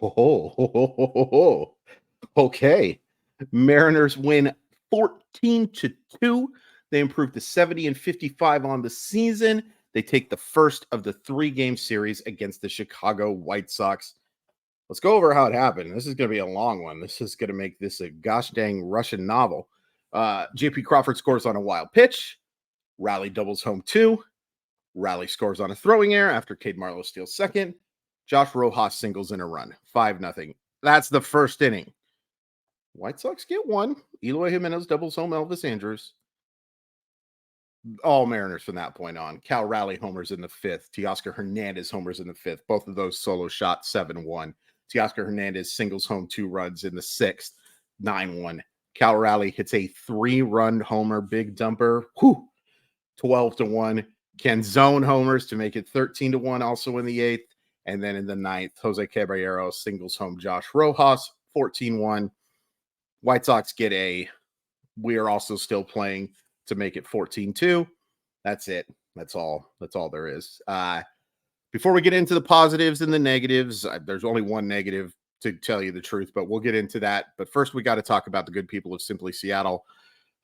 Oh, okay. Mariners win 14-2. They improve to 70-55 on the season. They take the first of the 3-game series against the Chicago White Sox. Let's go over how it happened. This is going to be a long one. This is going to make this a gosh dang Russian novel. JP Crawford scores on a wild pitch. Raleigh doubles home 2. Raleigh scores on a throwing error after Cade Marlowe steals second. Josh Rojas singles in a run. 5-0. That's the first inning. White Sox get 1. Eloy Jimenez doubles home Elvis Andrus. All Mariners from that point on. Cal Raleigh homers in the 5th. Teoscar Hernandez homers in the 5th. Both of those solo shots, 7-1. Teoscar Hernandez singles home 2 runs in the 6th, 9-1. Cal Raleigh hits a 3-run homer, big dumper, 12-1. Canzone homers to make it 13-1 also in the 8th. And then in the 9th, Jose Caballero singles home Josh Rojas, 14-1. White Sox get we are also still playing to make it 14-2. That's it. That's all there is. Before we get into the positives and the negatives, there's only one negative to tell you the truth, but we'll get into that. But first, we got to talk about the good people of Simply Seattle.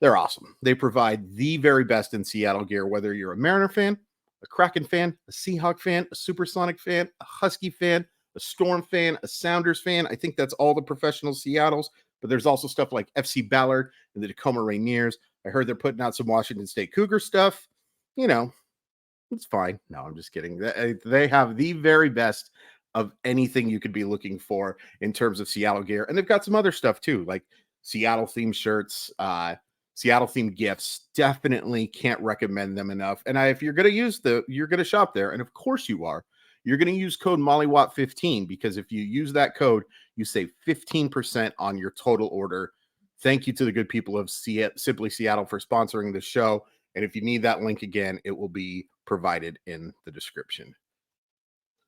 They're awesome. They provide the very best in Seattle gear, whether you're a Mariner fan, a Kraken fan, a Seahawk fan, a Supersonic fan, a Husky fan, a Storm fan, a Sounders fan. I think that's all the professional Seattles, but there's also stuff like FC Ballard and the Tacoma Rainiers. I heard they're putting out some Washington State Cougar stuff. It's fine. No, I'm just kidding. They have the very best of anything you could be looking for in terms of Seattle gear. And they've got some other stuff too, like Seattle themed shirts, Seattle themed gifts. Definitely can't recommend them enough. And if you're going to you're going to shop there. And of course you are, you're going to use code MollyWatt15, because if you use that code, you save 15% on your total order. Thank you to the good people of Simply Seattle for sponsoring the show. And if you need that link again, it will be provided in the description.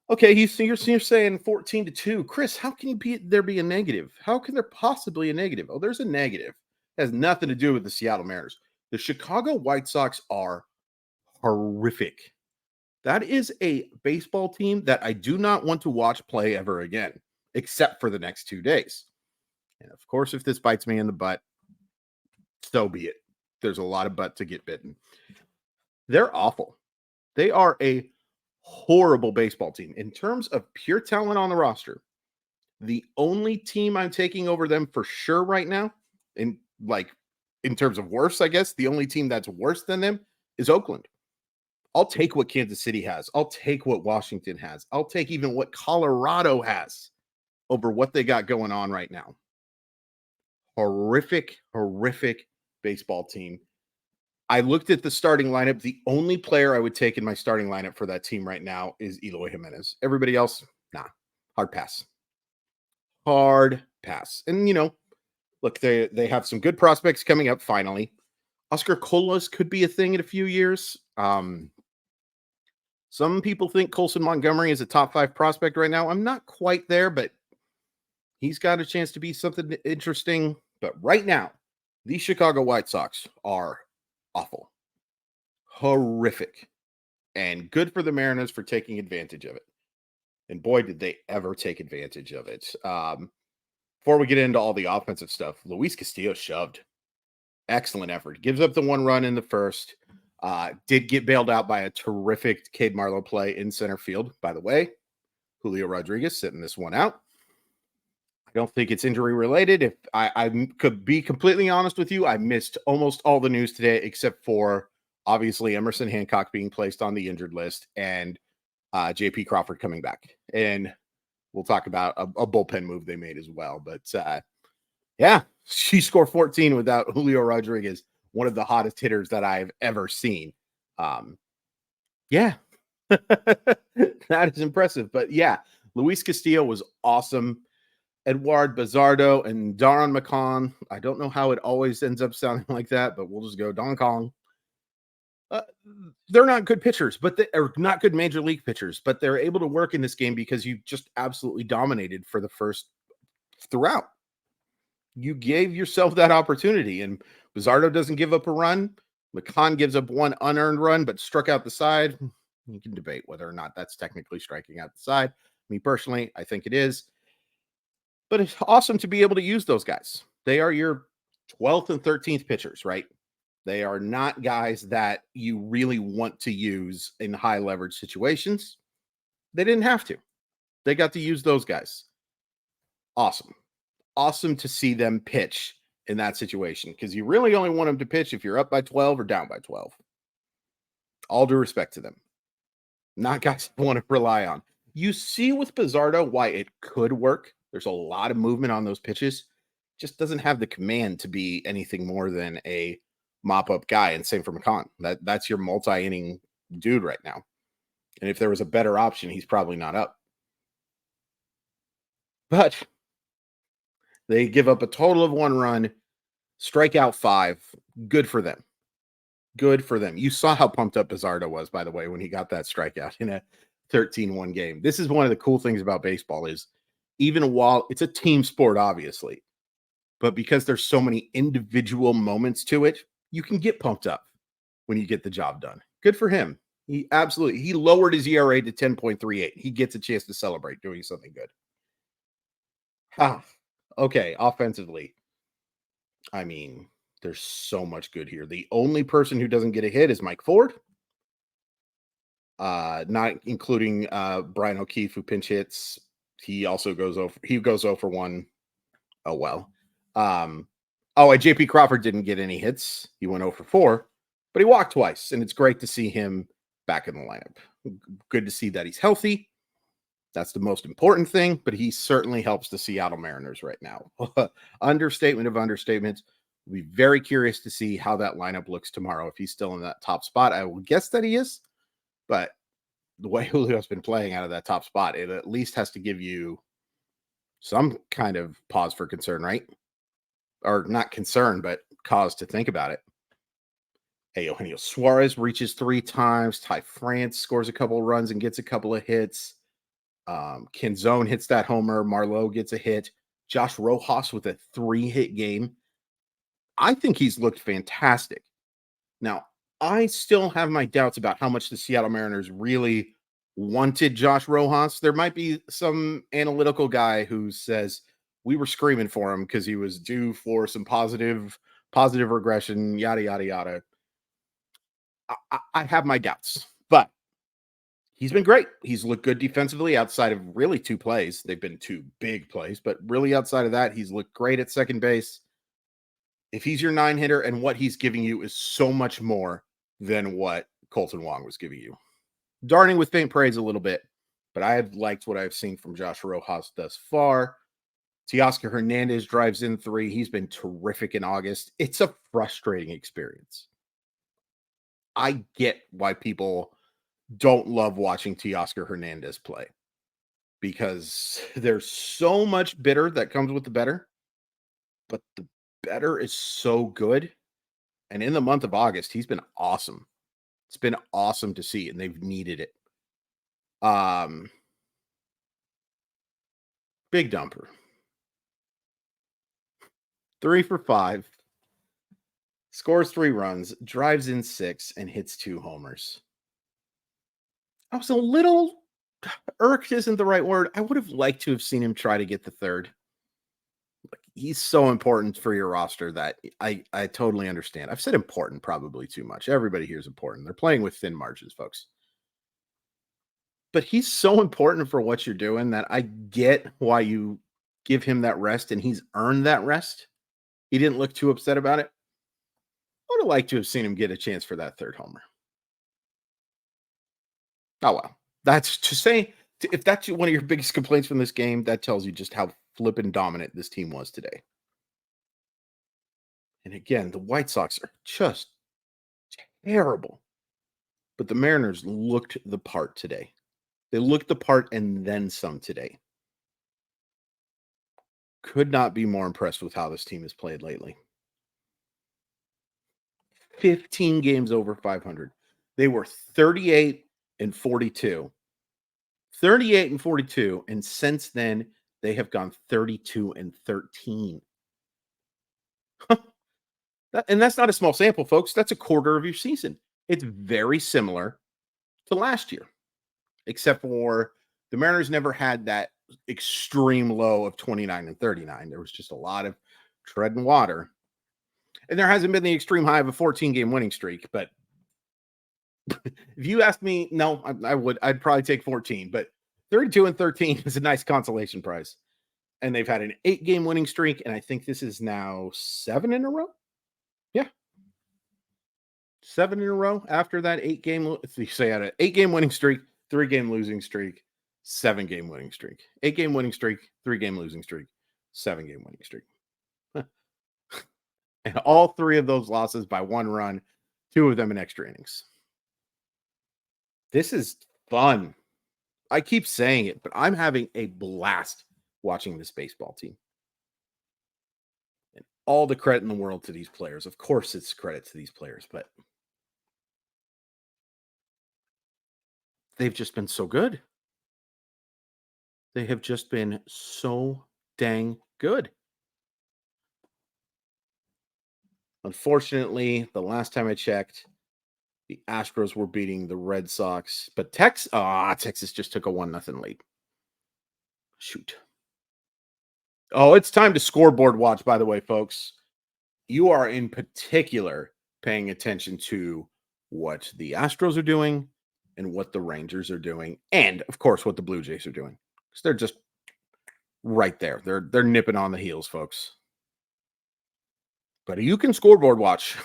Okay, you're saying 14-2. Chris, how can there be a negative? How can there possibly a negative? Oh, there's a negative. It has nothing to do with the Seattle Mariners. The Chicago White Sox are horrific. That is a baseball team that I do not want to watch play ever again, except for the next 2 days. And of course, if this bites me in the butt, so be it. There's a lot of butt to get bitten. They're awful. They are a horrible baseball team. In terms of pure talent on the roster, the only team I'm taking over them for sure right now, in terms of worse, I guess, the only team that's worse than them is Oakland. I'll take what Kansas City has. I'll take what Washington has. I'll take even what Colorado has over what they got going on right now. Horrific baseball team. I looked at the starting lineup. The only player I would take in my starting lineup for that team right now is Eloy Jimenez. Everybody else, nah, hard pass. Hard pass. And, look, they have some good prospects coming up finally. Oscar Colas could be a thing in a few years. Some people think Colson Montgomery is a top 5 prospect right now. I'm not quite there, but he's got a chance to be something interesting. But right now, the Chicago White Sox are awful, horrific, and good for the Mariners for taking advantage of it. And boy, did they ever take advantage of it. Before we get into all the offensive stuff, Luis Castillo shoved. Excellent effort. Gives up the 1 run in the first. Did get bailed out by a terrific Cade Marlowe play in center field, by the way. Julio Rodriguez sitting this one out. I don't think it's injury related. If I could be completely honest with you, I missed almost all the news today, except for obviously Emerson Hancock being placed on the injured list and JP Crawford coming back. And we'll talk about a bullpen move they made as well. But yeah, she scored 14 without Julio Rodriguez, one of the hottest hitters that I've ever seen. Yeah, that is impressive. But yeah, Luis Castillo was awesome. Edward Bazardo and Darren McCon. I don't know how it always ends up sounding like that, but we'll just go Don Kong. They're not good pitchers, but they are not good major league pitchers, but they're able to work in this game because you just absolutely dominated for the first throughout. You gave yourself that opportunity, and Bazardo doesn't give up a run. McCon gives up 1 unearned run, but struck out the side. You can debate whether or not that's technically striking out the side. Me personally, I think it is. But it's awesome to be able to use those guys. They are your 12th and 13th pitchers, right? They are not guys that you really want to use in high leverage situations. They didn't have to. They got to use those guys. Awesome. Awesome to see them pitch in that situation because you really only want them to pitch if you're up by 12 or down by 12. All due respect to them. Not guys I want to rely on. You see with Pizzardo why it could work. There's a lot of movement on those pitches. Just doesn't have the command to be anything more than a mop-up guy. And same for McCann. That's your multi-inning dude right now. And if there was a better option, he's probably not up. But they give up a total of 1 run, strike out 5. Good for them. Good for them. You saw how pumped up Pizzardo was, by the way, when he got that strikeout in a 13-1 game. This is one of the cool things about baseball is even while it's a team sport, obviously, but because there's so many individual moments to it, you can get pumped up when you get the job done. Good for him. He lowered his ERA to 10.38. He gets a chance to celebrate doing something good. Okay, offensively. I mean, there's so much good here. The only person who doesn't get a hit is Mike Ford. Not including Brian O'Keefe, who pinch hits. He also goes over. He goes 0 for 1. Oh well. And JP Crawford didn't get any hits. He went 0 for 4, but he walked twice, and it's great to see him back in the lineup. Good to see that he's healthy. That's the most important thing, but he certainly helps the Seattle Mariners right now. Understatement of understatements. We'll be very curious to see how that lineup looks tomorrow. If he's still in that top spot, I will guess that he is, but the way Julio's been playing out of that top spot, it at least has to give you some kind of pause for concern, right? Or not concern, but cause to think about it. Hey, Eugenio Suarez reaches 3 times. Ty France scores a couple of runs and gets a couple of hits. Kenzone hits that homer. Marlowe gets a hit. Josh Rojas with a 3-hit game. I think he's looked fantastic. Now, I still have my doubts about how much the Seattle Mariners really wanted Josh Rojas. There might be some analytical guy who says we were screaming for him because he was due for some positive regression, yada, yada, yada. I have my doubts, but he's been great. He's looked good defensively outside of really 2 plays. They've been 2 big plays, but really outside of that, he's looked great at second base. If he's your 9-hitter and what he's giving you is so much more than what Colton Wong was giving you. Darning with faint praise a little bit, but I have liked what I've seen from Josh Rojas thus far. Teoscar Hernandez drives in 3. He's been terrific in August. It's a frustrating experience. I get why people don't love watching Teoscar Hernandez play because there's so much bitter that comes with the better, but the better is so good. And in the month of August, he's been awesome. It's been awesome to see, and they've needed it. Big dumper. 3 for 5. Scores 3 runs, drives in 6, and hits 2 homers. I was a little irked isn't the right word. I would have liked to have seen him try to get the 3rd. He's so important for your roster that I totally understand. I've said important probably too much. Everybody here is important. They're playing with thin margins, folks. But he's so important for what you're doing that I get why you give him that rest, and he's earned that rest. He didn't look too upset about it. I would have liked to have seen him get a chance for that 3rd homer. Oh, well. That's to say, if that's one of your biggest complaints from this game, that tells you just how flippin' dominant this team was today. And again, the White Sox are just terrible. But the Mariners looked the part today. They looked the part and then some today. Could not be more impressed with how this team has played lately. 15 games over 500. They were 38 and 42. 38 and 42. And since then, they have gone 32 and 13. And that's not a small sample, folks. That's a quarter of your season. It's very similar to last year, except for the Mariners never had that extreme low of 29 and 39. There was just a lot of treading water. And there hasn't been the extreme high of a 14-game winning streak. But if you asked me, no, I'd probably take 14. But 32 and 13 is a nice consolation prize. And they've had an 8-game winning streak. And I think this is now 7 in a row. Yeah. 7 in a row after that 8-game. You say had an 8-game winning streak, 3-game losing streak, 7-game winning streak. 8-game winning streak, 3-game losing streak, 7-game winning streak. And all 3 of those losses by 1 run, 2 of them in extra innings. This is fun. I keep saying it, but I'm having a blast watching this baseball team. And all the credit in the world to these players. Of course, it's credit to these players, but they've just been so good. They have just been so dang good. Unfortunately, the last time I checked, the Astros were beating the Red Sox, but Texas just took a 1-0 lead. Shoot. Oh, it's time to scoreboard watch, by the way, folks. You are in particular paying attention to what the Astros are doing and what the Rangers are doing, and of course, what the Blue Jays are doing. Because they're just right there. They're nipping on the heels, folks. But you can scoreboard watch.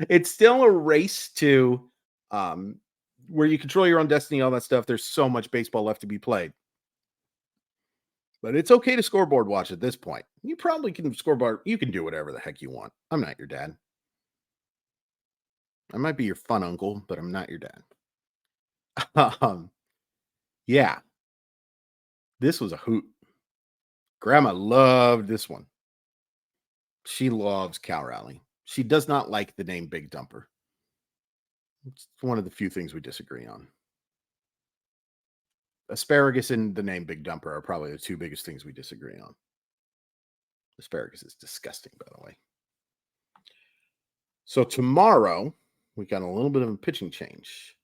It's still a race to where you control your own destiny, all that stuff. There's so much baseball left to be played. But it's okay to scoreboard watch at this point. You probably can scoreboard. You can do whatever the heck you want. I'm not your dad. I might be your fun uncle, but I'm not your dad. Yeah. This was a hoot. Grandma loved this one. She loves Cal Raleigh. She does not like the name Big Dumper. It's one of the few things we disagree on. Asparagus and the name Big Dumper are probably the 2 biggest things we disagree on. Asparagus is disgusting, by the way. So tomorrow, we got a little bit of a pitching change.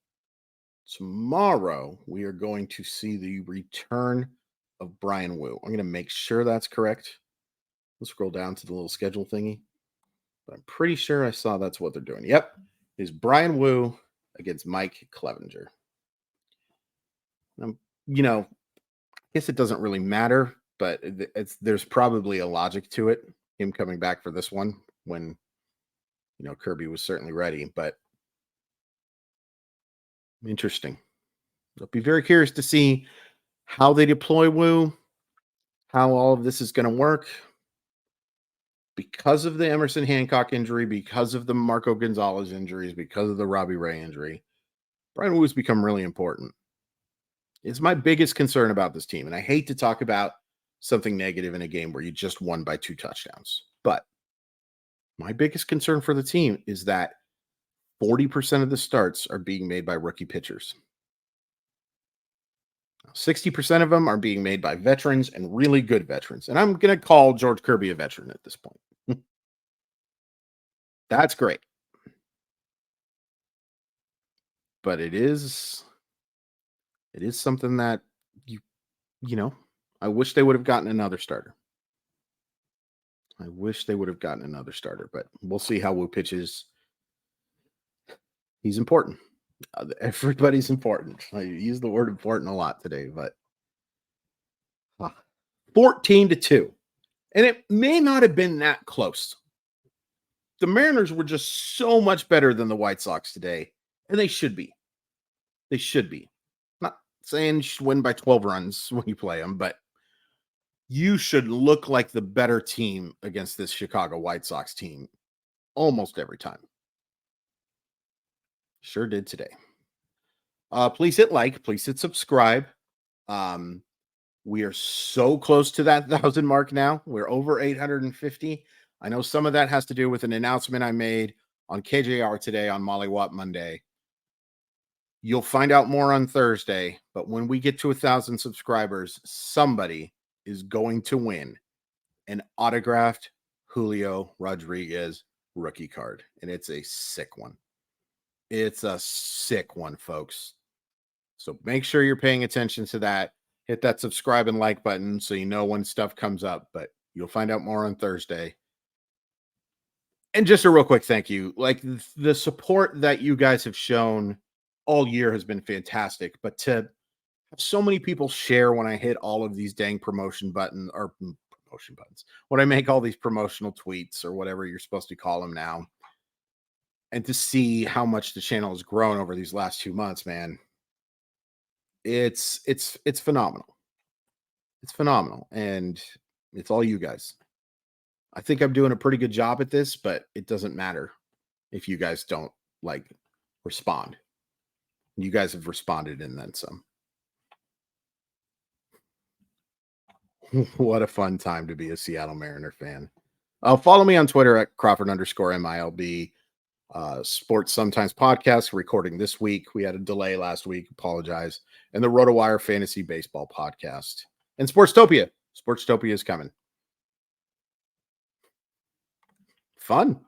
Tomorrow, we are going to see the return of Brian Wu. I'm going to make sure that's correct. Let's scroll down to the little schedule thingy. But I'm pretty sure I saw that's what they're doing. Yep. Is Brian Wu against Mike Clevenger. I guess it doesn't really matter, but there's probably a logic to it. Him coming back for this one when, Kirby was certainly ready, but interesting. I'll be very curious to see how they deploy Wu, how all of this is going to work. Because of the Emerson Hancock injury, because of the Marco Gonzalez injuries, because of the Robbie Ray injury, Brian Wu has become really important. It's my biggest concern about this team. And I hate to talk about something negative in a game where you just won by 2 touchdowns. But my biggest concern for the team is that 40% of the starts are being made by rookie pitchers. 60% of them are being made by veterans and really good veterans. And I'm going to call George Kirby a veteran at this point. That's great. But it is something that I wish they would have gotten another starter. But we'll see how Wu pitches. He's important. Everybody's important. I use the word important a lot today, but 14-2. And it may not have been that close. The Mariners were just so much better than the White Sox today, and they should be. They should be. I'm not saying you should win by 12 runs when you play them, but you should look like the better team against this Chicago White Sox team almost every time. Sure did today. Please hit like. Please hit subscribe. We are so close to that 1,000 mark now. We're over 850. I know some of that has to do with an announcement I made on KJR today on Molly Watt Monday. You'll find out more on Thursday, but when we get to 1,000 subscribers, somebody is going to win an autographed Julio Rodriguez rookie card, and it's a sick one. It's a sick one, folks. So make sure you're paying attention to that. Hit that subscribe and like button so you know when stuff comes up, but you'll find out more on Thursday. And just a real quick thank you. Like the support that you guys have shown all year has been fantastic, but to have so many people share when I hit all of these dang promotion buttons, when I make all these promotional tweets or whatever you're supposed to call them now, and to see how much the channel has grown over these last 2 months, man, it's phenomenal. It's phenomenal, and it's all you guys. I think I'm doing a pretty good job at this, but it doesn't matter if you guys don't like respond. You guys have responded and then some. What a fun time to be a Seattle Mariner fan. Follow me on Twitter at Crawford_MILB. Sports Sometimes podcast recording this week. We had a delay last week. Apologize. And the RotoWire Fantasy Baseball podcast. And Sportstopia. Sportstopia is coming. Fun.